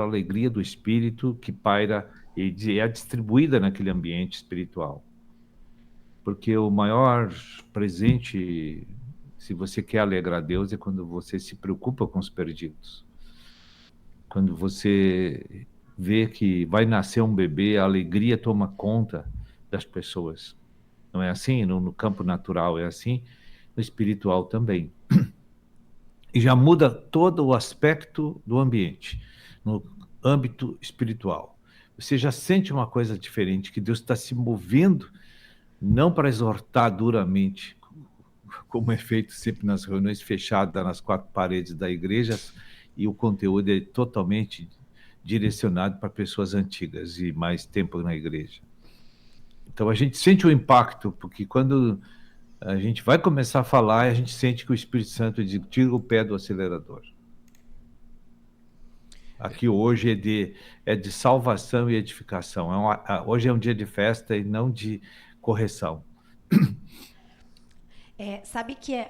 alegria do Espírito que paira e é distribuída naquele ambiente espiritual. Porque o maior presente, se você quer alegrar Deus, é quando você se preocupa com os perdidos. Quando você vê que vai nascer um bebê, a alegria toma conta das pessoas. Não é assim? No campo natural é assim, no espiritual também. E já muda todo o aspecto do ambiente, no âmbito espiritual. Você já sente uma coisa diferente, que Deus está se movendo, não para exortar duramente, como é feito sempre nas reuniões fechadas nas quatro paredes da igreja, e o conteúdo é totalmente direcionado para pessoas antigas e mais tempo na igreja. Então a gente sente o impacto, porque quando a gente vai começar a falar, a gente sente que o Espírito Santo diz, tira o pé do acelerador. Aqui hoje é de salvação e edificação. Hoje é um dia de festa e não de correção. Sabe que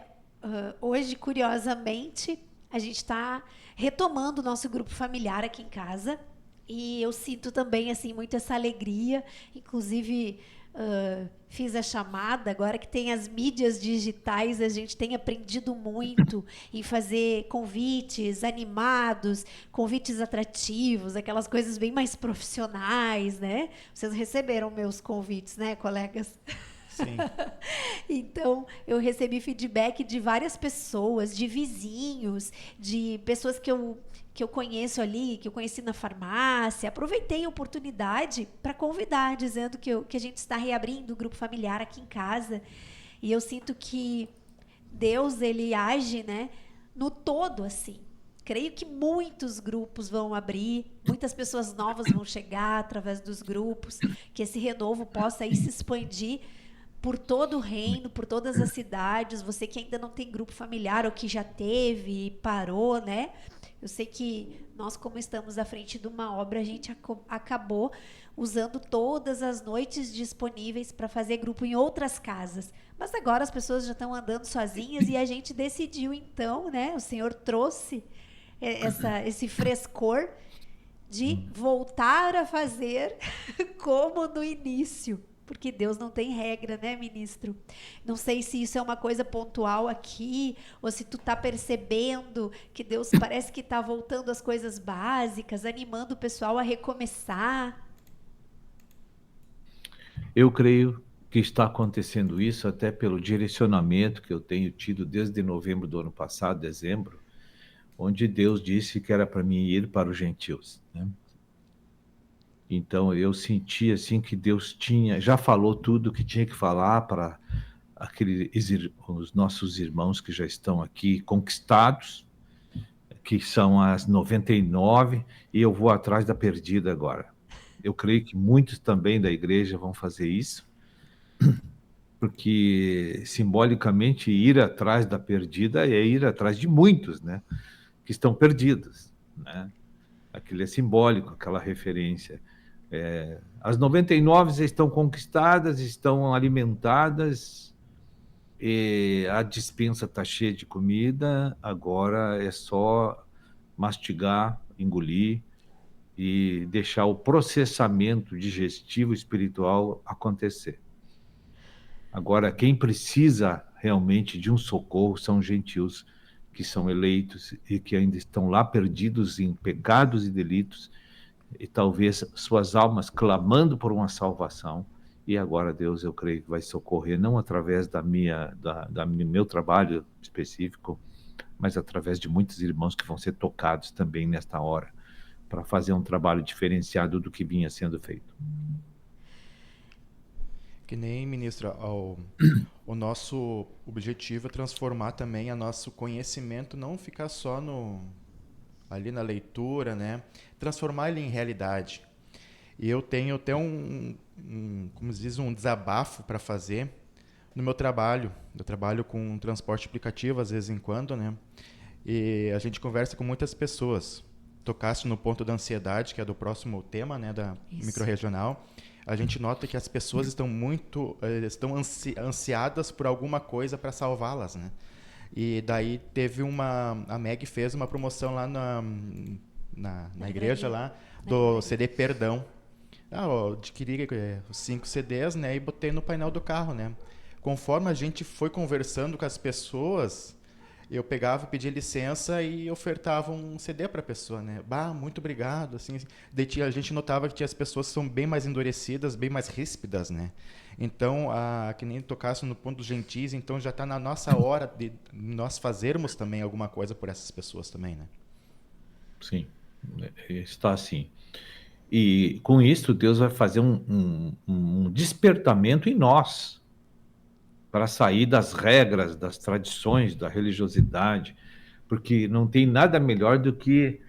hoje, curiosamente, a gente está retomando o nosso grupo familiar aqui em casa. E eu sinto também, assim, muito essa alegria. Inclusive, fiz a chamada. Agora que tem as mídias digitais, a gente tem aprendido muito em fazer convites animados, convites atrativos, aquelas coisas bem mais profissionais, né? Vocês receberam meus convites, né, colegas? Sim. Então, eu recebi feedback de várias pessoas, de vizinhos, de pessoas que eu conheço ali, que eu conheci na farmácia. Aproveitei a oportunidade para convidar, dizendo que a gente está reabrindo o grupo familiar aqui em casa. E eu sinto que Deus, ele age, né, no todo, assim. Creio que muitos grupos vão abrir, muitas pessoas novas vão chegar através dos grupos, que esse renovo possa aí se expandir por todo o reino, por todas as cidades. Você que ainda não tem grupo familiar ou que já teve e parou, né? Eu sei que nós, como estamos à frente de uma obra, a gente acabou usando todas as noites disponíveis para fazer grupo em outras casas. Mas agora as pessoas já estão andando sozinhas e a gente decidiu então, né? O Senhor trouxe esse frescor de voltar a fazer como no início. Porque Deus não tem regra, né, ministro? Não sei se isso é uma coisa pontual aqui, ou se tu tá percebendo que Deus parece que tá voltando às coisas básicas, animando o pessoal a recomeçar. Eu creio que está acontecendo isso até pelo direcionamento que eu tenho tido desde novembro do ano passado, dezembro, onde Deus disse que era para mim ir para os gentios, né? Então eu senti assim que Deus já falou tudo que tinha que falar para os nossos irmãos que já estão aqui conquistados, que são as 99, e eu vou atrás da perdida agora. Eu creio que muitos também da igreja vão fazer isso, porque simbolicamente ir atrás da perdida é ir atrás de muitos, né, que estão perdidos, né? Aquilo é simbólico, aquela referência. As 99 já estão conquistadas, estão alimentadas, e a despensa está cheia de comida, agora é só mastigar, engolir e deixar o processamento digestivo espiritual acontecer. Agora, quem precisa realmente de um socorro são os gentios que são eleitos e que ainda estão lá perdidos em pecados e delitos, e talvez suas almas clamando por uma salvação. E agora Deus, eu creio que vai socorrer, não através do meu trabalho específico, mas através de muitos irmãos que vão ser tocados também nesta hora, para fazer um trabalho diferenciado do que vinha sendo feito. Que nem, ministra, o nosso objetivo é transformar também o nosso conhecimento, não ficar só ali na leitura, né? Transformar ele em realidade. E eu tenho até como se diz, um desabafo para fazer no meu trabalho. Eu trabalho com transporte aplicativo, às vezes em quando, né? E a gente conversa com muitas pessoas. Tocaste no ponto da ansiedade, que é do próximo tema, né, da microrregional. A gente nota que as pessoas estão ansiadas por alguma coisa para salvá-las, né? E daí a Meg fez uma promoção lá na igreja lá, do CD Perdão. Eu adquiri os 5 CDs, né, e botei no painel do carro, né. Conforme a gente foi conversando com as pessoas, eu pegava, pedia licença e ofertava um CD para a pessoa, né. Muito obrigado, assim. Daí a gente notava que tinha as pessoas que são bem mais endurecidas, bem mais ríspidas, né. Então, que nem tocasse no ponto dos gentis, então já está na nossa hora de nós fazermos também alguma coisa por essas pessoas também, né. Sim, está assim. E com isso, Deus vai fazer um despertamento em nós, para sair das regras, das tradições, da religiosidade, porque não tem nada melhor do que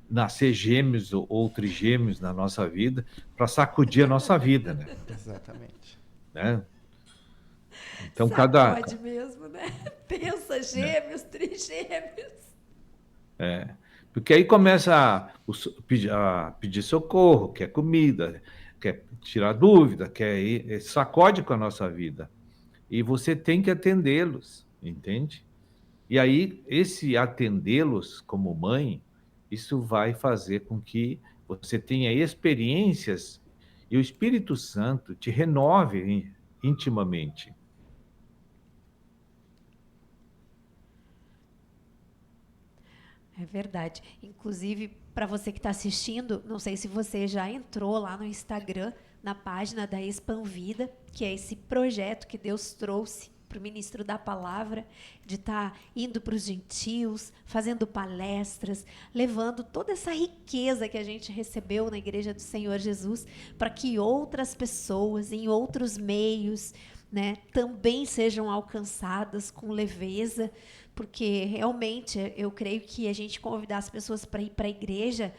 nascer gêmeos ou trigêmeos na nossa vida, para sacudir a nossa vida, né? Exatamente. Né? Então, Sacode mesmo, né? Pensa, gêmeos, trigêmeos. Porque aí começa a pedir socorro, quer comida, quer tirar dúvida, sacode com a nossa vida. E você tem que atendê-los, entende? E aí, esse atendê-los como mãe, isso vai fazer com que você tenha experiências e o Espírito Santo te renove intimamente. É verdade. Inclusive, para você que está assistindo, não sei se você já entrou lá no Instagram, na página da Expanvida, que é esse projeto que Deus trouxe para o ministro da palavra, de estar indo para os gentios, fazendo palestras, levando toda essa riqueza que a gente recebeu na Igreja do Senhor Jesus, para que outras pessoas, em outros meios, né, também sejam alcançadas com leveza, porque realmente eu creio que a gente convidar as pessoas para ir para a igreja,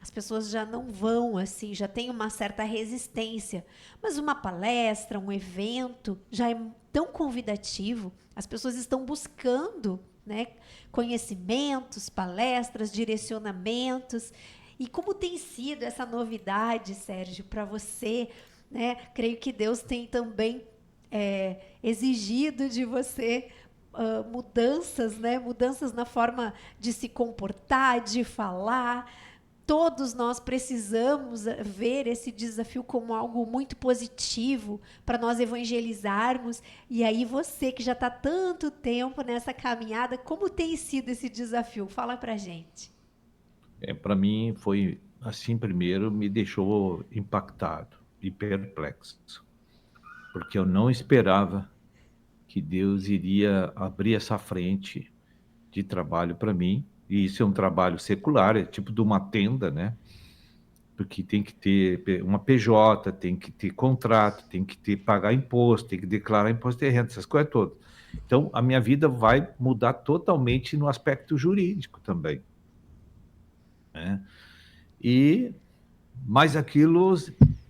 as pessoas já não vão, assim, já tem uma certa resistência. Mas uma palestra, um evento, já é tão convidativo. As pessoas estão buscando, né, conhecimentos, palestras, direcionamentos. E como tem sido essa novidade, Sérgio, para você, né? Creio que Deus tem também exigido de você mudanças, né? Mudanças na forma de se comportar, de falar. Todos nós precisamos ver esse desafio como algo muito positivo para nós evangelizarmos. E aí você que já está tanto tempo nessa caminhada, como tem sido esse desafio? Fala para a gente. Para mim foi assim, primeiro me deixou impactado e perplexo, porque eu não esperava que Deus iria abrir essa frente de trabalho para mim. E isso é um trabalho secular, é tipo de uma tenda, né? Porque tem que ter uma PJ, tem que ter contrato, tem que pagar imposto, tem que declarar imposto de renda, essas coisas todas. Então, a minha vida vai mudar totalmente no aspecto jurídico também, né? Mas aquilo,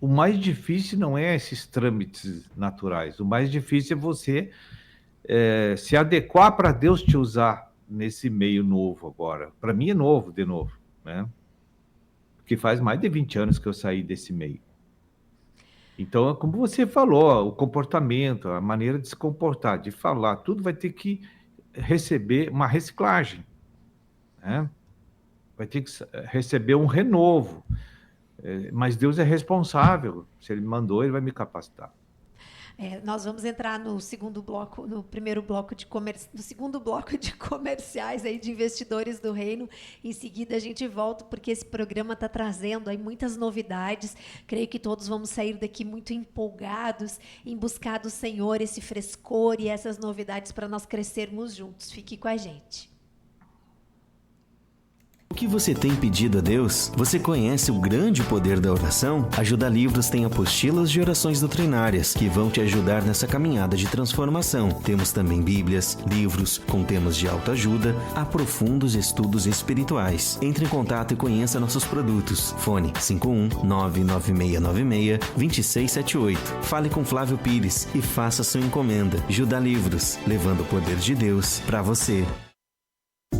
o mais difícil não é esses trâmites naturais, o mais difícil é você se adequar para Deus te usar nesse meio novo agora. Para mim é novo, de novo, né? Porque faz mais de 20 anos que eu saí desse meio. Então, como você falou, o comportamento, a maneira de se comportar, de falar, tudo vai ter que receber uma reciclagem, né? Vai ter que receber um renovo. Mas Deus é responsável. Se Ele me mandou, Ele vai me capacitar. Nós vamos entrar no segundo bloco, no segundo bloco de comerciais aí de investidores do reino. Em seguida a gente volta, porque esse programa está trazendo aí muitas novidades. Creio que todos vamos sair daqui muito empolgados em buscar do Senhor esse frescor e essas novidades para nós crescermos juntos. Fique com a gente. O que você tem pedido a Deus? Você conhece o grande poder da oração? A Ajuda Livros tem apostilas de orações doutrinárias que vão te ajudar nessa caminhada de transformação. Temos também bíblias, livros com temas de autoajuda a profundos estudos espirituais. Entre em contato e conheça nossos produtos. Fone 51-99696-2678. Fale com Flávio Pires e faça sua encomenda. Ajuda Livros, levando o poder de Deus para você.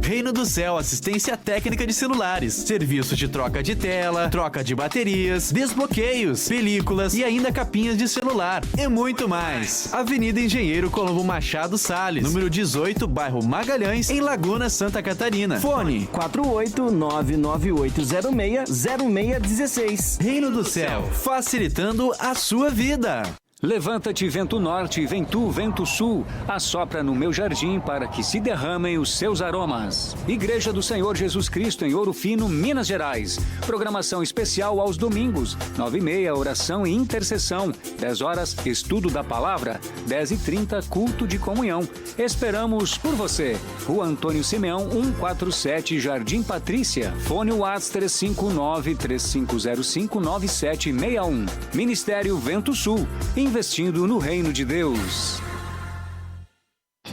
Reino do Céu Assistência Técnica de Celulares, serviços de troca de tela, troca de baterias, desbloqueios, películas e ainda capinhas de celular e muito mais. Avenida Engenheiro Colombo Machado Salles, número 18, bairro Magalhães, em Laguna, Santa Catarina. Fone 48998060616. Reino do Céu, facilitando a sua vida. Levanta-te, vento norte, vem tu, vento sul, assopra no meu jardim para que se derramem os seus aromas. Igreja do Senhor Jesus Cristo em Ouro Fino, Minas Gerais. Programação especial aos domingos, 9h30, oração e intercessão, 10 horas, estudo da palavra, 10h30, culto de comunhão. Esperamos por você. Rua Antônio Simeão, 147, Jardim Patrícia. Fone WhatsApp 359-3505-9761. Ministério Vento Sul. Investindo no reino de Deus.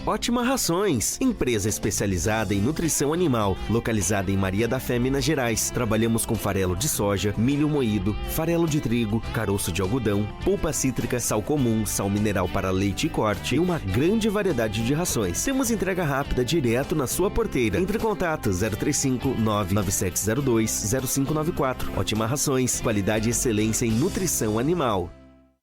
Ótima Rações, empresa especializada em nutrição animal, localizada em Maria da Fé, Minas Gerais. Trabalhamos com farelo de soja, milho moído, farelo de trigo, caroço de algodão, polpa cítrica, sal comum, sal mineral para leite e corte e uma grande variedade de rações. Temos entrega rápida direto na sua porteira. Entre em contato 035-99702-0594. Ótima Rações, qualidade e excelência em nutrição animal.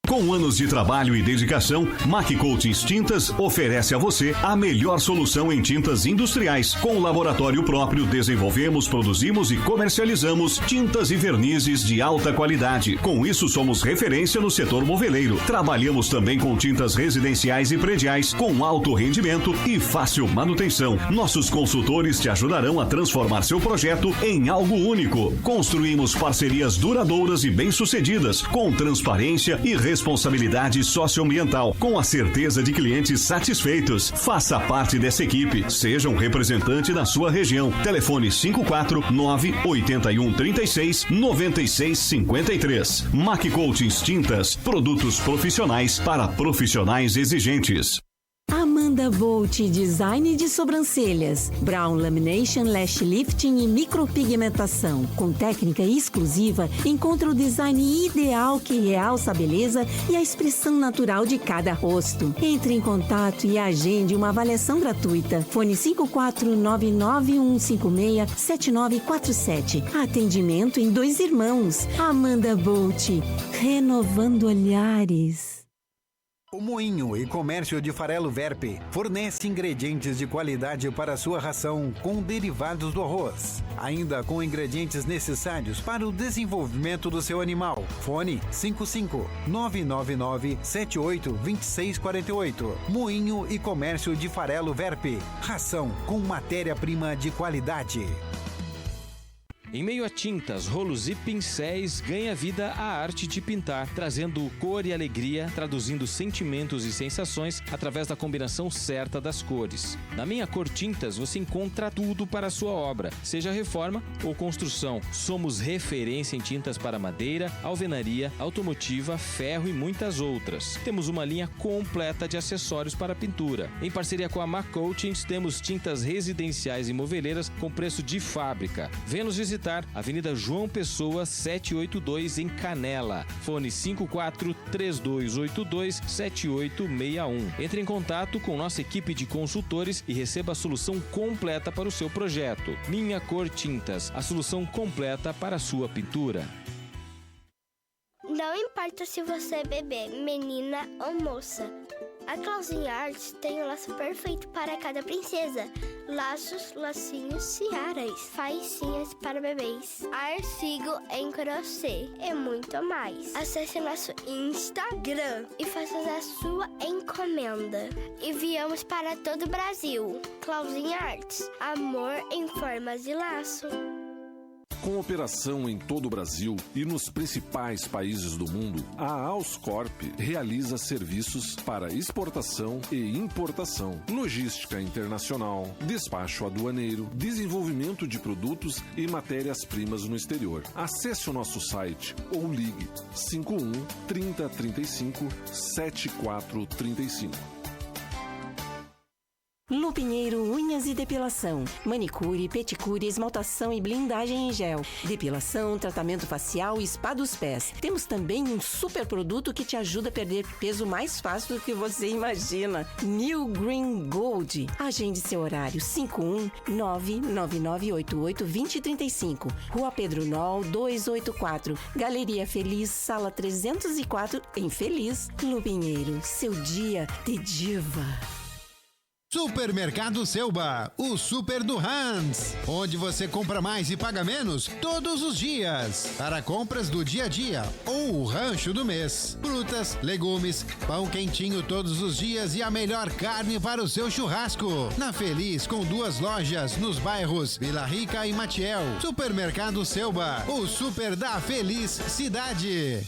Com anos de trabalho e dedicação, Mac Coatings Tintas oferece a você a melhor solução em tintas industriais. Com laboratório próprio, desenvolvemos, produzimos e comercializamos tintas e vernizes de alta qualidade. Com isso, somos referência no setor moveleiro. Trabalhamos também com tintas residenciais e prediais, com alto rendimento e fácil manutenção. Nossos consultores te ajudarão a transformar seu projeto em algo único. Construímos parcerias duradouras e bem-sucedidas, com transparência e responsabilidade socioambiental, com a certeza de clientes satisfeitos. Faça parte dessa equipe. Seja um representante da sua região. Telefone 549-8136-9653. Mac Coatings Tintas. Produtos profissionais para profissionais exigentes. Amanda Volt, design de sobrancelhas, brown lamination, lash lifting e micropigmentação. Com técnica exclusiva, encontra o design ideal que realça a beleza e a expressão natural de cada rosto. Entre em contato e agende uma avaliação gratuita. Fone 54991567947. Atendimento em 2 Irmãos. Amanda Volt, renovando olhares. O Moinho e Comércio de Farelo Verpe fornece ingredientes de qualidade para sua ração com derivados do arroz, ainda com ingredientes necessários para o desenvolvimento do seu animal. Fone 55999782648. Moinho e Comércio de Farelo Verpe. Ração com matéria-prima de qualidade. Em meio a tintas, rolos e pincéis, ganha vida a arte de pintar, trazendo cor e alegria, traduzindo sentimentos e sensações através da combinação certa das cores. Na Minha Cor Tintas, você encontra tudo para a sua obra, seja reforma ou construção. Somos referência em tintas para madeira, alvenaria, automotiva, ferro e muitas outras. Temos uma linha completa de acessórios para pintura. Em parceria com a Mac Coatings, temos tintas residenciais e moveleiras com preço de fábrica. Venha nos visitar, Avenida João Pessoa, 782, em Canela. Fone 54-3282-7861. Entre em contato com nossa equipe de consultores e receba a solução completa para o seu projeto. Minha Cor Tintas, a solução completa para a sua pintura. Não importa se você é bebê, menina ou moça. A Clauzinha Arts tem o laço perfeito para cada princesa. Laços, lacinhos, tiaras, faixinhas para bebês, artigo em crochê e muito mais. Acesse nosso Instagram e faça a sua encomenda. Enviamos para todo o Brasil. Clauzinha Arts, amor em formas de laço. Com operação em todo o Brasil e nos principais países do mundo, a Auscorp realiza serviços para exportação e importação, logística internacional, despacho aduaneiro, desenvolvimento de produtos e matérias-primas no exterior. Acesse o nosso site ou ligue 51 3035 7435. Lupinheiro Unhas e Depilação. Manicure, pedicure, esmaltação e blindagem em gel. Depilação, tratamento facial e spa dos pés. Temos também um super produto que te ajuda a perder peso mais fácil do que você imagina. New Green Gold. Agende seu horário. 51999882035. Rua Pedro Nol, 284. Galeria Feliz, sala 304, em Feliz. Lupinheiro, seu dia de diva. Supermercado Selba, o super do Hans, onde você compra mais e paga menos todos os dias. Para compras do dia a dia ou o rancho do mês. Frutas, legumes, pão quentinho todos os dias e a melhor carne para o seu churrasco. Na Feliz, com 2 lojas nos bairros Vila Rica e Matiel. Supermercado Selba, o super da Feliz Cidade.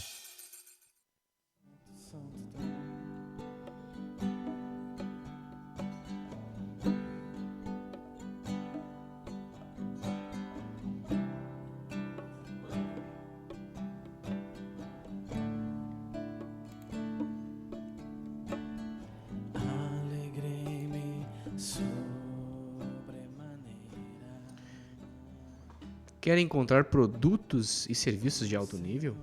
Quer encontrar produtos e serviços de alto nível?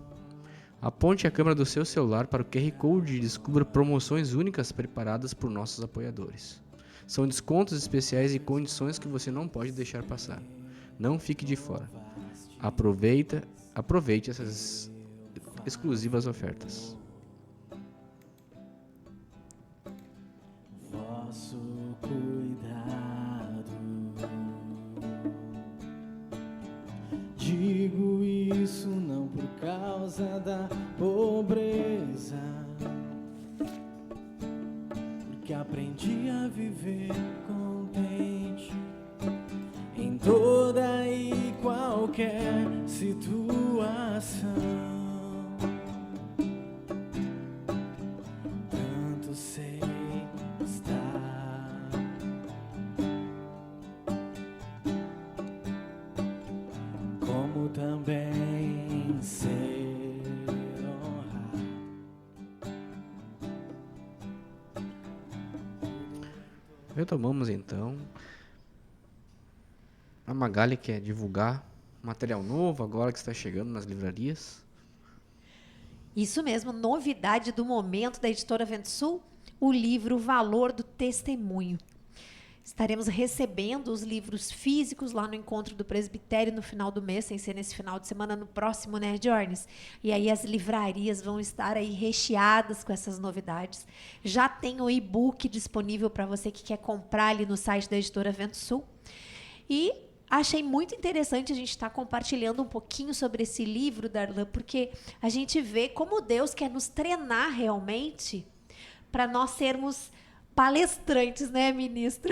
Aponte a câmera do seu celular para o QR Code e descubra promoções únicas preparadas por nossos apoiadores. São descontos especiais e condições que você não pode deixar passar. Não fique de fora. Aproveite essas exclusivas ofertas. Vosso cuidado. Digo isso não por causa da pobreza, porque aprendi a viver contente em toda e qualquer situação. Tanto sei estar, como também ser honrado. Retomamos então. A Magali quer divulgar material novo agora que está chegando nas livrarias. Isso mesmo, novidade do momento da Editora Vento Sul, o livro Valor do Testemunho. Estaremos recebendo os livros físicos lá no Encontro do Presbitério no final do mês, sem ser nesse final de semana, no próximo, né, Jones? E aí as livrarias vão estar aí recheadas com essas novidades. Já tem o e-book disponível para você que quer comprar ali no site da Editora Vento Sul. E achei muito interessante a gente estar compartilhando um pouquinho sobre esse livro, Darlan, porque a gente vê como Deus quer nos treinar realmente para nós sermos palestrantes, né, ministro?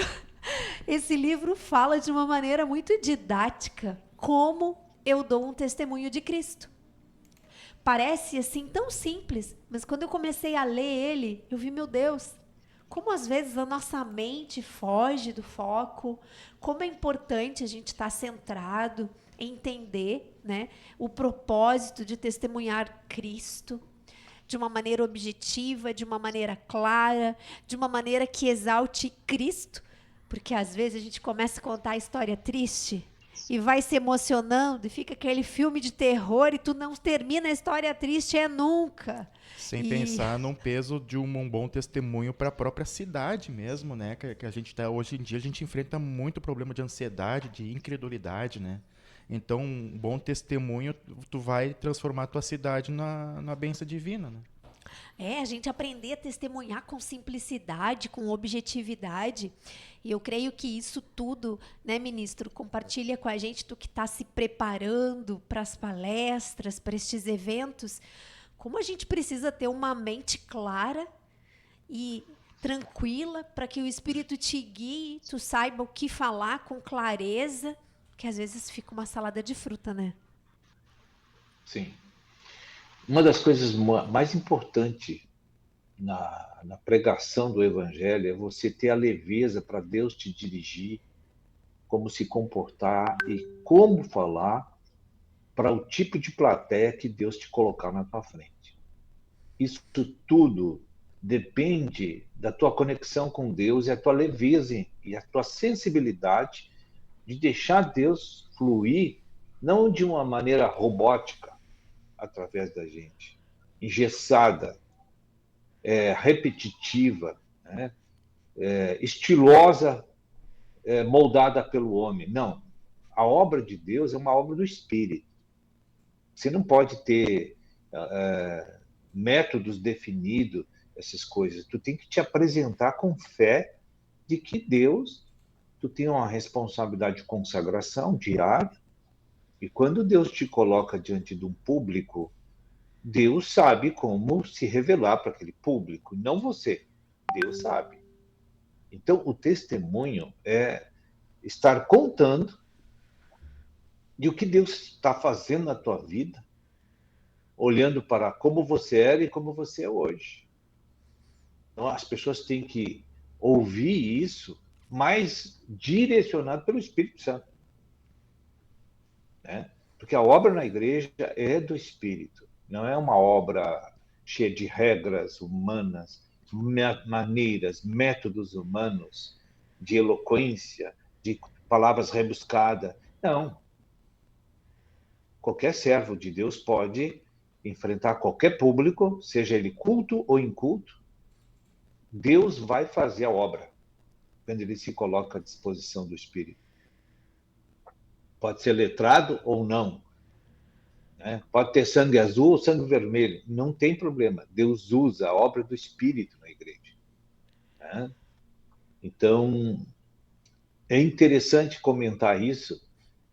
Esse livro fala de uma maneira muito didática como eu dou um testemunho de Cristo. Parece assim tão simples, mas quando eu comecei a ler ele, eu vi, meu Deus, como às vezes a nossa mente foge do foco, como é importante a gente estar centrado, entender, né, o propósito de testemunhar Cristo de uma maneira objetiva, de uma maneira clara, de uma maneira que exalte Cristo, porque às vezes a gente começa a contar a história triste e vai se emocionando e fica aquele filme de terror e tu não termina a história triste nunca. Sem pensar num peso de um bom testemunho para a própria cidade mesmo, né? Que a gente tá, hoje em dia a gente enfrenta muito problema de ansiedade, de incredulidade, né? Então, um bom testemunho, tu vai transformar a tua cidade na bênção divina, né? A gente aprender a testemunhar com simplicidade, com objetividade. E eu creio que isso tudo, né, ministro, compartilha com a gente, tu que está se preparando para as palestras, para estes eventos, como a gente precisa ter uma mente clara e tranquila para que o Espírito te guie, tu saiba o que falar com clareza, que às vezes fica uma salada de fruta, né? Sim. Uma das coisas mais importantes na pregação do Evangelho é você ter a leveza para Deus te dirigir, como se comportar e como falar para o tipo de plateia que Deus te colocar na tua frente. Isso tudo depende da tua conexão com Deus e a tua leveza e a tua sensibilidade de deixar Deus fluir, não de uma maneira robótica, através da gente, engessada, repetitiva, né? Estilosa, moldada pelo homem. Não. A obra de Deus é uma obra do Espírito. Você não pode ter métodos definidos, essas coisas. Tu tem que te apresentar com fé de que Deus, tu tem uma responsabilidade de consagração diária, e quando Deus te coloca diante de um público, Deus sabe como se revelar para aquele público, não você. Deus sabe. Então, o testemunho é estar contando de o que Deus está fazendo na tua vida, olhando para como você era e como você é hoje. Então, as pessoas têm que ouvir isso, mas direcionado pelo Espírito Santo. Né? Porque a obra na igreja é do Espírito, não é uma obra cheia de regras humanas, maneiras, métodos humanos, de eloquência, de palavras rebuscadas. Não. Qualquer servo de Deus pode enfrentar qualquer público, seja ele culto ou inculto. Deus vai fazer a obra quando ele se coloca à disposição do Espírito. Pode ser letrado ou não. Né? Pode ter sangue azul ou sangue vermelho. Não tem problema. Deus usa a obra do Espírito na igreja. Né? Então, é interessante comentar isso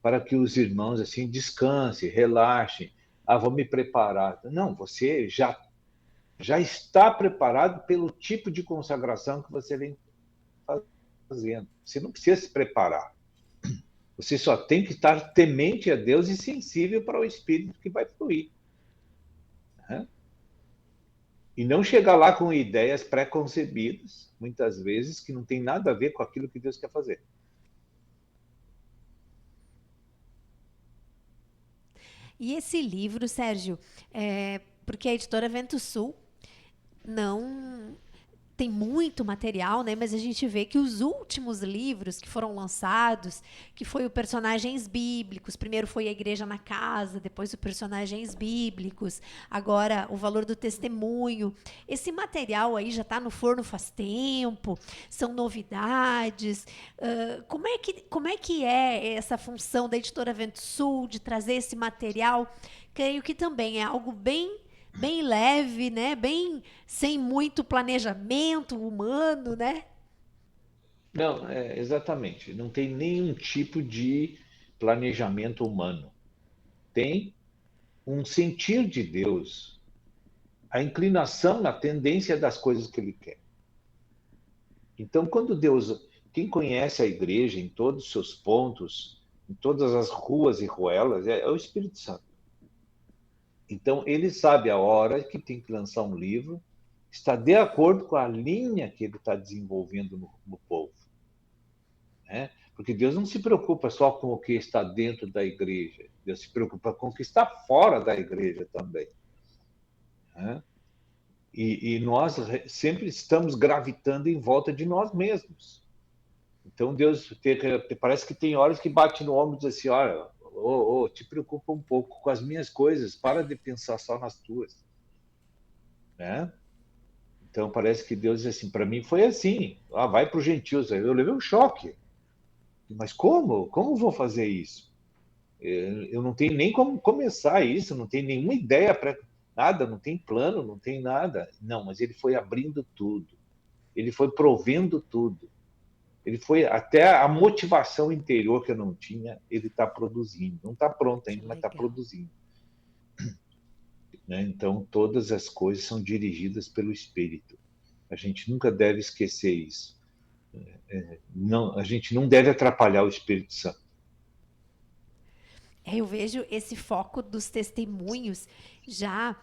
para que os irmãos assim descansem, relaxem. Vou me preparar. Não, você já está preparado pelo tipo de consagração que você vem fazendo. Você não precisa se preparar. Você só tem que estar temente a Deus e sensível para o Espírito que vai fluir. Né? E não chegar lá com ideias pré-concebidas, muitas vezes, que não tem nada a ver com aquilo que Deus quer fazer. E esse livro, Sérgio, porque a editora Vento Sul não tem muito material, né? Mas a gente vê que os últimos livros que foram lançados, que foi o Personagens Bíblicos, primeiro foi a Igreja na Casa, depois o Personagens Bíblicos, agora o Valor do Testemunho. Esse material aí já está no forno faz tempo, são novidades. Como é que é essa função da editora Vento Sul de trazer esse material? Creio que também é algo bem leve, né? Bem sem muito planejamento humano, né? Não, exatamente. Não tem nenhum tipo de planejamento humano. Tem um sentir de Deus, a inclinação na tendência das coisas que Ele quer. Então, quando Deus, quem conhece a igreja em todos os seus pontos, em todas as ruas e ruelas, é o Espírito Santo. Então, ele sabe a hora que tem que lançar um livro, está de acordo com a linha que ele está desenvolvendo no povo. Né? Porque Deus não se preocupa só com o que está dentro da igreja, Deus se preocupa com o que está fora da igreja também. Né? E nós sempre estamos gravitando em volta de nós mesmos. Então, Deus parece que tem horas que bate no ombro e diz assim, olha, te preocupa um pouco com as minhas coisas, para de pensar só nas tuas. Né? Então parece que Deus diz assim, para mim foi assim, vai para os gentios. Eu levei um choque. Mas como? Como vou fazer isso? Eu não tenho nem como começar isso, não tenho nenhuma ideia para nada, não tem plano, não tem nada. Não, mas ele foi abrindo tudo. Ele foi provendo tudo. Ele foi até a motivação interior que eu não tinha, ele está produzindo. Não está pronto ainda, mas está produzindo. Né? Então, todas as coisas são dirigidas pelo Espírito. A gente nunca deve esquecer isso. A gente não deve atrapalhar o Espírito Santo. Eu vejo esse foco dos testemunhos já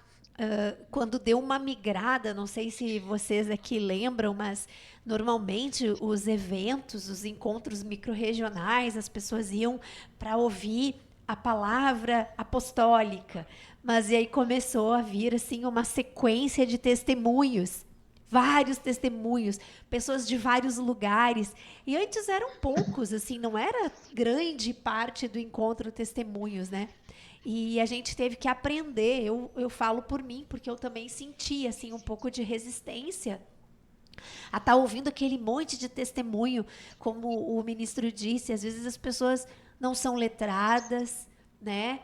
quando deu uma migrada, não sei se vocês aqui lembram, mas normalmente os eventos, os encontros microrregionais, as pessoas iam para ouvir a palavra apostólica, mas e aí começou a vir assim uma sequência de testemunhos vários testemunhos, pessoas de vários lugares. E antes eram poucos, assim, não era grande parte do encontro testemunhos, né? E a gente teve que aprender, eu falo por mim, porque eu também senti, assim, um pouco de resistência a estar ouvindo aquele monte de testemunho, como o ministro disse, às vezes as pessoas não são letradas, né?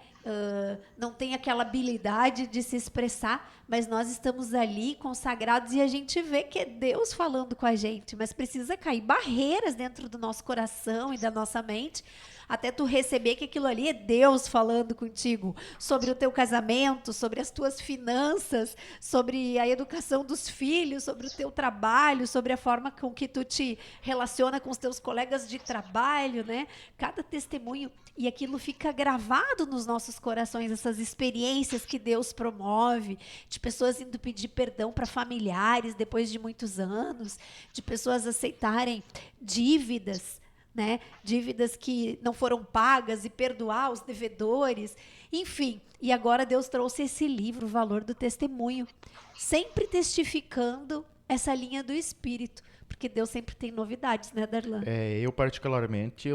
Não tem aquela habilidade de se expressar, mas nós estamos ali consagrados e a gente vê que é Deus falando com a gente, mas precisa cair barreiras dentro do nosso coração e da nossa mente, até tu receber que aquilo ali é Deus falando contigo sobre o teu casamento, sobre as tuas finanças, sobre a educação dos filhos, sobre o teu trabalho, sobre a forma com que tu te relaciona com os teus colegas de trabalho, né? Cada testemunho, e aquilo fica gravado nos nossos corações, essas experiências que Deus promove, de pessoas indo pedir perdão para familiares depois de muitos anos, de pessoas aceitarem dívidas, né? Dívidas que não foram pagas e perdoar os devedores, enfim. E agora Deus trouxe esse livro, O Valor do Testemunho, sempre testificando essa linha do Espírito, porque Deus sempre tem novidades, né, Darlan? Eu particularmente,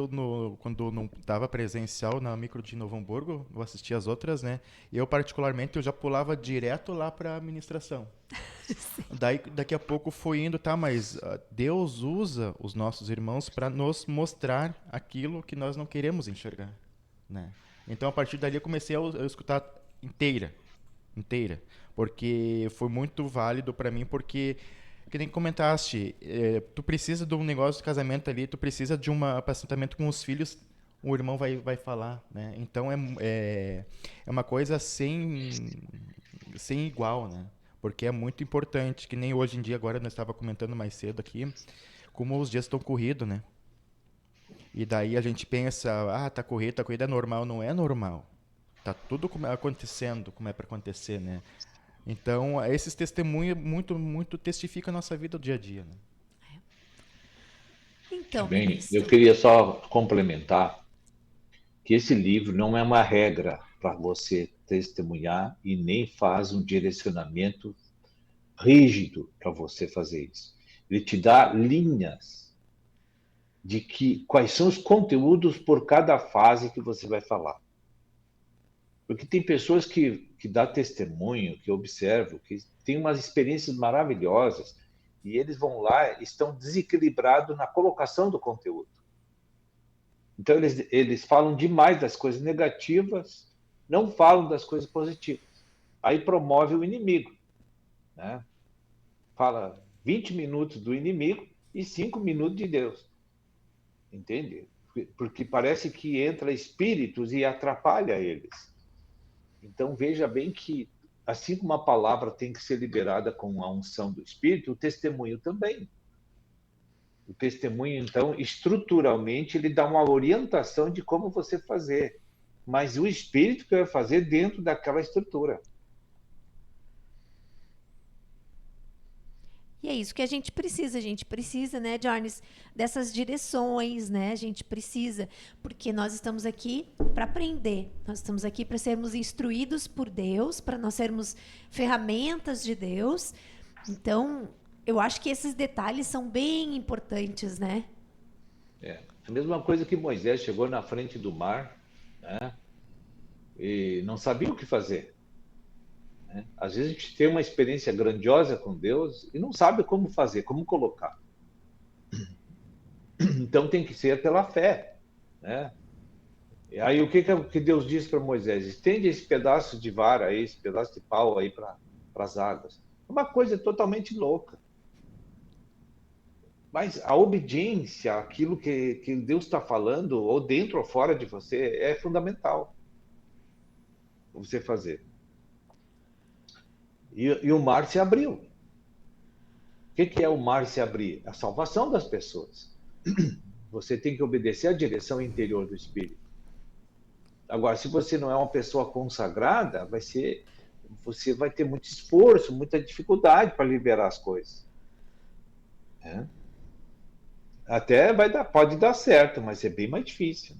quando não estava presencial na micro de Novo Hamburgo, eu assisti as outras, né? Eu particularmente, eu já pulava direto lá para a ministração. Daí, daqui a pouco foi indo, tá, mas Deus usa os nossos irmãos para nos mostrar aquilo que nós não queremos enxergar, né? Então, a partir dali, eu comecei a escutar inteira, porque foi muito válido para mim, porque que nem comentaste, tu precisa de um negócio de casamento ali, tu precisa de um apacentamento com os filhos, o irmão vai falar, né? Então é uma coisa sem igual, né? Porque é muito importante, que nem hoje em dia, agora nós estava comentando mais cedo aqui, como os dias estão corridos, né? E daí a gente pensa, tá corrido, é normal. Não é normal. Tá tudo acontecendo como é para acontecer, né? Então, esses testemunhos muito testificam a nossa vida do dia a dia, né? Então, bem, eu queria só complementar que esse livro não é uma regra para você testemunhar e nem faz um direcionamento rígido para você fazer isso. Ele te dá linhas de quais são os conteúdos por cada fase que você vai falar. Porque tem pessoas que dão testemunho, que observam, que têm umas experiências maravilhosas e eles vão lá e estão desequilibrados na colocação do conteúdo. Então, eles falam demais das coisas negativas, não falam das coisas positivas. Aí promove o inimigo, né? Fala 20 minutos do inimigo e 5 minutos de Deus. Entende? Porque parece que entra espíritos e atrapalha eles. Então, veja bem que, assim como a palavra tem que ser liberada com a unção do Espírito, o testemunho também. O testemunho, então, estruturalmente, ele dá uma orientação de como você fazer. Mas o Espírito que vai fazer dentro daquela estrutura. E é isso que a gente precisa, né, Jones, dessas direções, né? A gente precisa, porque nós estamos aqui para aprender, nós estamos aqui para sermos instruídos por Deus, para nós sermos ferramentas de Deus. Então, eu acho que esses detalhes são bem importantes, né? A mesma coisa que Moisés chegou na frente do mar, né, e não sabia o que fazer. Às vezes a gente tem uma experiência grandiosa com Deus e não sabe como fazer, como colocar. Então tem que ser pela fé, né? E aí o que Deus disse para Moisés? Estende esse pedaço de vara aí, esse pedaço de pau aí para as águas. Uma coisa totalmente louca. Mas a obediência àquilo que Deus está falando, ou dentro ou fora de você, é fundamental para você fazer. E o mar se abriu. O que é o mar se abrir? A salvação das pessoas. Você tem que obedecer à direção interior do Espírito. Agora, se você não é uma pessoa consagrada, você vai ter muito esforço, muita dificuldade para liberar as coisas. Até pode dar certo, mas é bem mais difícil.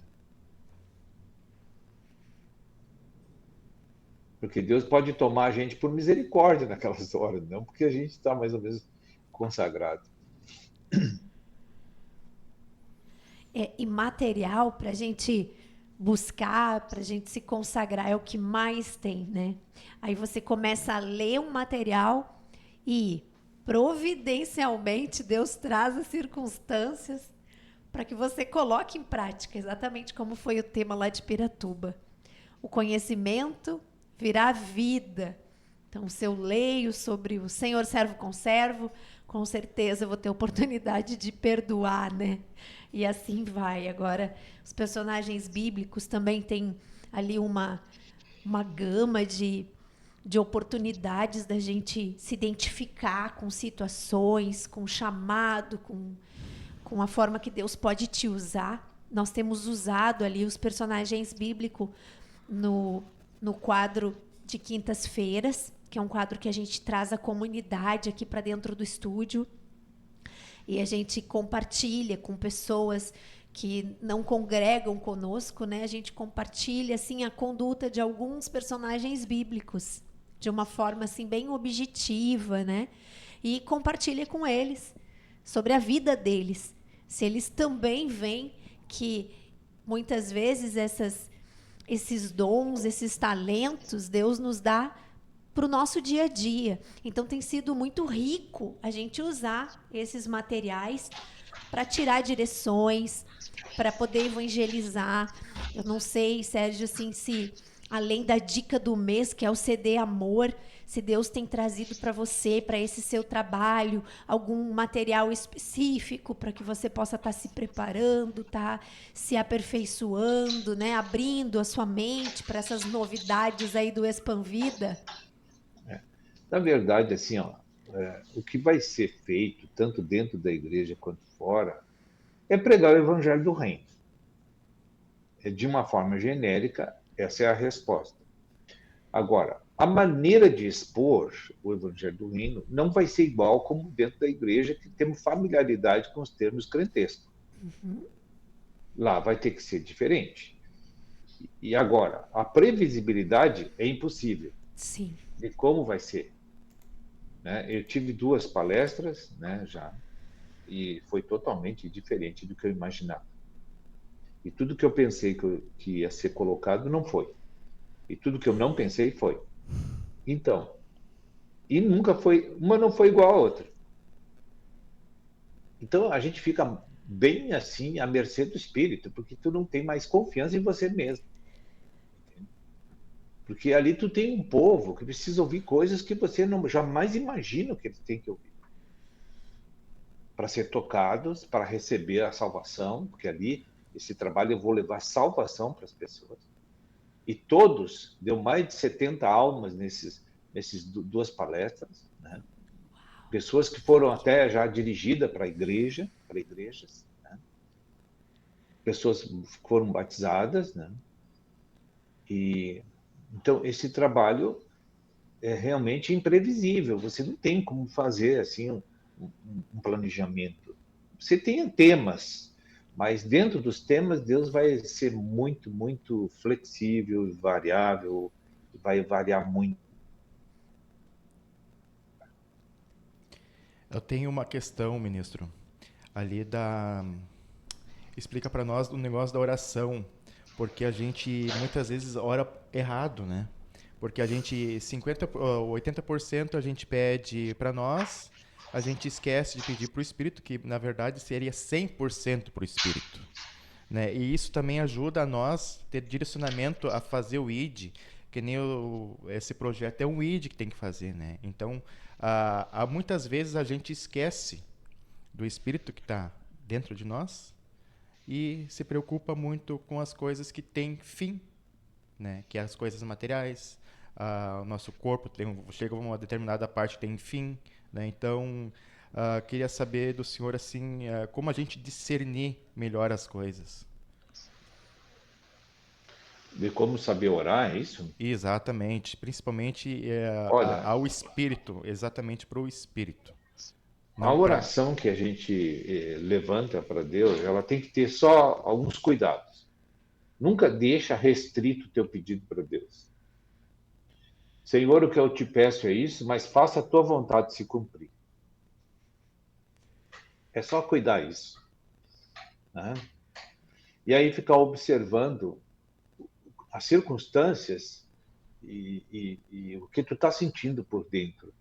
Porque Deus pode tomar a gente por misericórdia naquelas horas, não porque a gente está mais ou menos consagrado. E material para a gente buscar, para a gente se consagrar, é o que mais tem, né? Aí você começa a ler um material e providencialmente Deus traz as circunstâncias para que você coloque em prática, exatamente como foi o tema lá de Piratuba. O conhecimento virá vida. Então, se eu leio sobre o Senhor servo conservo, com certeza eu vou ter oportunidade de perdoar, né? E assim vai. Agora, os personagens bíblicos também têm ali uma gama de oportunidades da gente se identificar com situações, com chamado, com a forma que Deus pode te usar. Nós temos usado ali os personagens bíblicos no quadro de quintas-feiras, que é um quadro que a gente traz a comunidade aqui para dentro do estúdio. E a gente compartilha com pessoas que não congregam conosco, né? A gente compartilha assim a conduta de alguns personagens bíblicos de uma forma assim bem objetiva, né? E compartilha com eles sobre a vida deles. Se eles também veem que muitas vezes esses dons, esses talentos, Deus nos dá para o nosso dia a dia. Então tem sido muito rico a gente usar esses materiais para tirar direções, para poder evangelizar. Eu não sei, Sérgio, assim, se além da dica do mês, que é o CD Amor, se Deus tem trazido para você, para esse seu trabalho, algum material específico para que você possa estar se preparando, tá se aperfeiçoando, né, abrindo a sua mente para essas novidades aí do Expanvida. Na verdade, assim, o que vai ser feito, tanto dentro da igreja quanto fora, é pregar o evangelho do reino. De uma forma genérica, essa é a resposta. Agora, a maneira de expor o evangelho do reino não vai ser igual como dentro da igreja, que temos familiaridade com os termos crentescos. Lá vai ter que ser diferente. E agora, a previsibilidade é impossível. Sim. De como vai ser. Eu tive 2 palestras, né, já, e foi totalmente diferente do que eu imaginava. E tudo que eu pensei que ia ser colocado não foi. E tudo que eu não pensei foi. Então, e nunca foi, uma não foi igual à outra. Então a gente fica bem assim à mercê do Espírito, porque tu não tem mais confiança em você mesmo. Porque ali tu tem um povo que precisa ouvir coisas que você não jamais imagina que eles têm que ouvir. Para ser tocados, para receber a salvação, porque ali, esse trabalho eu vou levar salvação para as pessoas. E todos, deu mais de 70 almas nesses 2 palestras, né? Pessoas que foram até já dirigidas para igrejas, né? Pessoas que foram batizadas, né? Então, esse trabalho é realmente imprevisível. Você não tem como fazer assim um planejamento. Você tem temas, mas dentro dos temas, Deus vai ser muito, muito flexível, variável, vai variar muito. Eu tenho uma questão, ministro, ali explica para nós o negócio da oração, porque a gente muitas vezes ora errado, né? Porque a gente 80% a gente pede para nós, a gente esquece de pedir para o Espírito, que na verdade seria 100% para o Espírito, né? E isso também ajuda a nós ter direcionamento a fazer o ID, que nem esse projeto é um ID que tem que fazer, né? Então, muitas vezes a gente esquece do Espírito que está dentro de nós e se preocupa muito com as coisas que têm fim, né? Que é as coisas materiais. O nosso corpo chega a uma determinada parte que tem fim, né? Então, queria saber do senhor assim, como a gente discernir melhor as coisas. De como saber orar, é isso? Exatamente, principalmente ao Espírito, exatamente para o Espírito. A oração que a gente levanta para Deus, ela tem que ter só alguns cuidados. Nunca deixa restrito o teu pedido para Deus. Senhor, o que eu te peço é isso, mas faça a tua vontade se cumprir. É só cuidar isso. Né? E aí ficar observando as circunstâncias e o que tu está sentindo por dentro.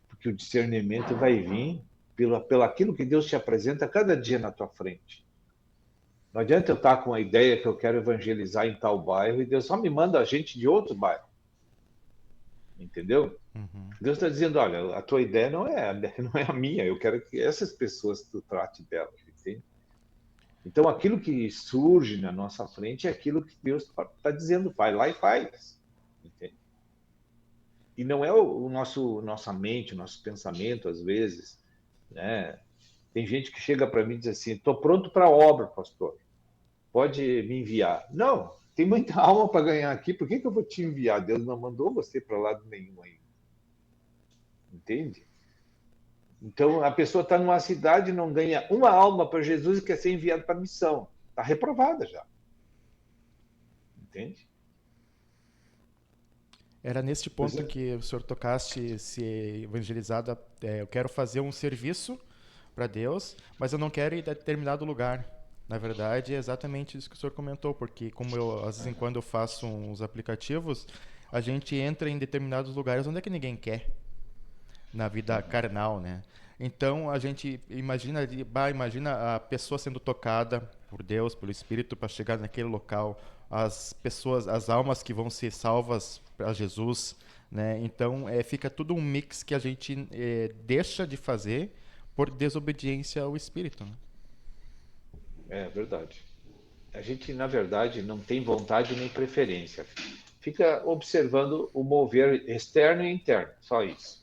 Porque o discernimento vai vir pelo aquilo que Deus te apresenta cada dia na tua frente. Não adianta eu estar com a ideia que eu quero evangelizar em tal bairro e Deus só me manda a gente de outro bairro. Entendeu? Uhum. Deus está dizendo, olha, a tua ideia não é a minha, eu quero que essas pessoas tu trate delas, entende? Então, aquilo que surge na nossa frente é aquilo que Deus está dizendo, vai lá e faz. Entende? E não é nossa mente, o nosso pensamento, às vezes, né? Tem gente que chega para mim e diz assim, estou pronto para a obra, pastor. Pode me enviar. Não, tem muita alma para ganhar aqui, por que eu vou te enviar? Deus não mandou você para lado nenhum ainda. Entende? Então, a pessoa está numa cidade, não ganha uma alma para Jesus e quer ser enviado para a missão. Está reprovada já. Entende? Era neste ponto que o senhor tocaste, se evangelizado, eu quero fazer um serviço para Deus, mas eu não quero ir a determinado lugar. Na verdade, é exatamente isso que o senhor comentou, porque como às vezes em quando eu faço uns aplicativos, a gente entra em determinados lugares onde é que ninguém quer, na vida carnal, né? Então, a gente imagina a pessoa sendo tocada por Deus, pelo Espírito, para chegar naquele local, as almas que vão ser salvas para Jesus, né? Então, fica tudo um mix que a gente deixa de fazer por desobediência ao Espírito, né? É verdade. A gente, na verdade, não tem vontade nem preferência. Fica observando o mover externo e interno, só isso.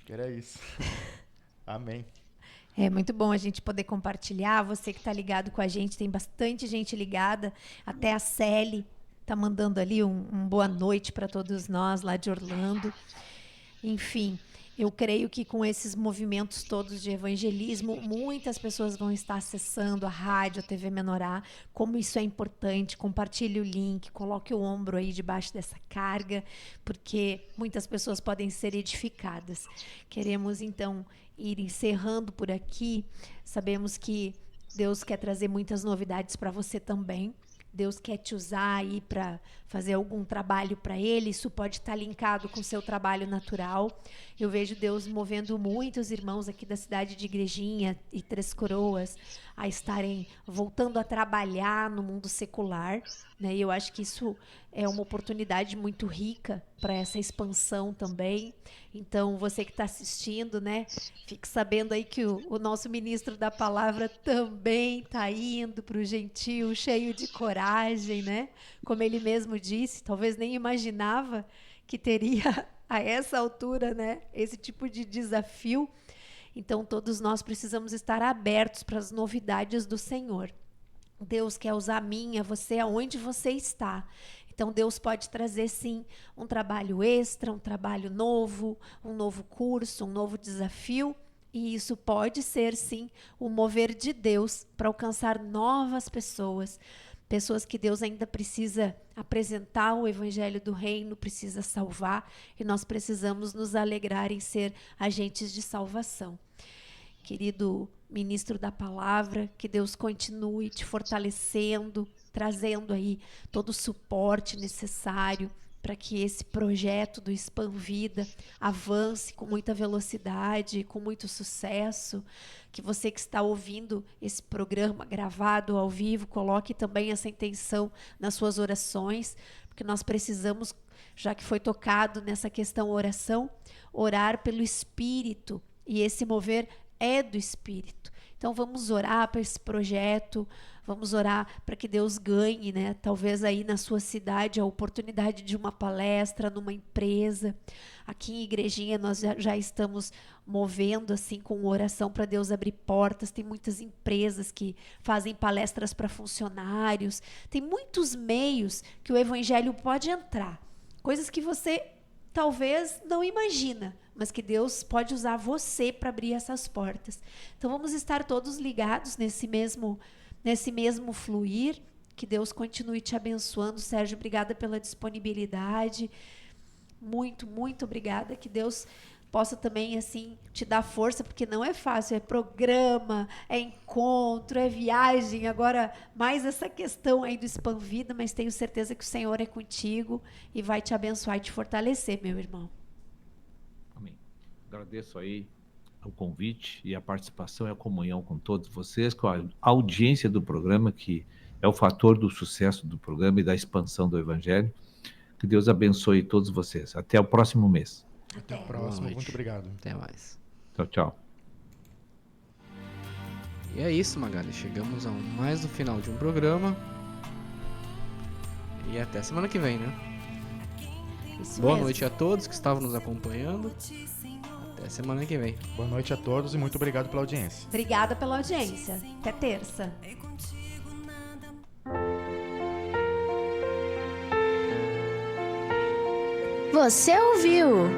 Era isso. Amém. É muito bom a gente poder compartilhar. Você que está ligado com a gente, tem bastante gente ligada. Até a Celi está mandando ali um boa noite para todos nós lá de Orlando. Enfim, eu creio que com esses movimentos todos de evangelismo, muitas pessoas vão estar acessando a rádio, a TV Menorá. Como isso é importante, compartilhe o link, coloque o ombro aí debaixo dessa carga, porque muitas pessoas podem ser edificadas. Queremos, então, ir encerrando por aqui. Sabemos que Deus quer trazer muitas novidades para você também. Deus quer te usar aí para fazer algum trabalho para Ele. Isso pode estar linkado com o seu trabalho natural. Eu vejo Deus movendo muitos irmãos aqui da cidade de Igrejinha e Três Coroas a estarem voltando a trabalhar no mundo secular, né? E eu acho que isso é uma oportunidade muito rica para essa expansão também. Então, você que está assistindo, né, fique sabendo aí que o nosso ministro da palavra também está indo para o Gentil, cheio de coragem, né? Como ele mesmo disse, talvez nem imaginava que teria a essa altura, né, esse tipo de desafio. Então, todos nós precisamos estar abertos para as novidades do Senhor. Deus quer usar a mim, a você, aonde você está. Então, Deus pode trazer, sim, um trabalho extra, um trabalho novo, um novo curso, um novo desafio. E isso pode ser, sim, o mover de Deus para alcançar novas pessoas. Pessoas que Deus ainda precisa apresentar o evangelho do reino, precisa salvar. E nós precisamos nos alegrar em ser agentes de salvação. Querido ministro da palavra, que Deus continue te fortalecendo, trazendo aí todo o suporte necessário para que esse projeto do Spam Vida avance com muita velocidade, com muito sucesso. Que você que está ouvindo esse programa gravado ao vivo, coloque também essa intenção nas suas orações, porque nós precisamos, já que foi tocado nessa questão oração, orar pelo Espírito, e esse mover é do Espírito. Então vamos orar para esse projeto, vamos orar para que Deus ganhe, né? Talvez aí na sua cidade a oportunidade de uma palestra numa empresa. Aqui em Igrejinha nós já estamos movendo assim com oração para Deus abrir portas. Tem muitas empresas que fazem palestras para funcionários. Tem muitos meios que o evangelho pode entrar. Coisas que você talvez não imagina, mas que Deus pode usar você para abrir essas portas. Então vamos estar todos ligados nesse mesmo fluir. Que Deus continue te abençoando. Sérgio, obrigada pela disponibilidade. Muito, muito obrigada. Que Deus possa também, assim, te dar força, porque não é fácil. É programa, é encontro, é viagem. Agora, mais essa questão aí do Spam Vida, mas tenho certeza que o Senhor é contigo e vai te abençoar e te fortalecer, meu irmão. Amém. Agradeço aí o convite e a participação e a comunhão com todos vocês, com a audiência do programa, que é o fator do sucesso do programa e da expansão do Evangelho. Que Deus abençoe todos vocês. Até o próximo mês. Até o próximo. Muito obrigado. Até mais. Tchau, tchau. E é isso, Magali. Chegamos a mais no final de um programa. E até semana que vem, né? Isso Boa mesmo. noite a todos que estavam nos acompanhando. Até semana que vem. Boa noite a todos e muito obrigado pela audiência. Obrigada pela audiência. Até terça. Você ouviu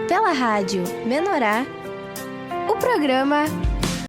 pela rádio Menorá o programa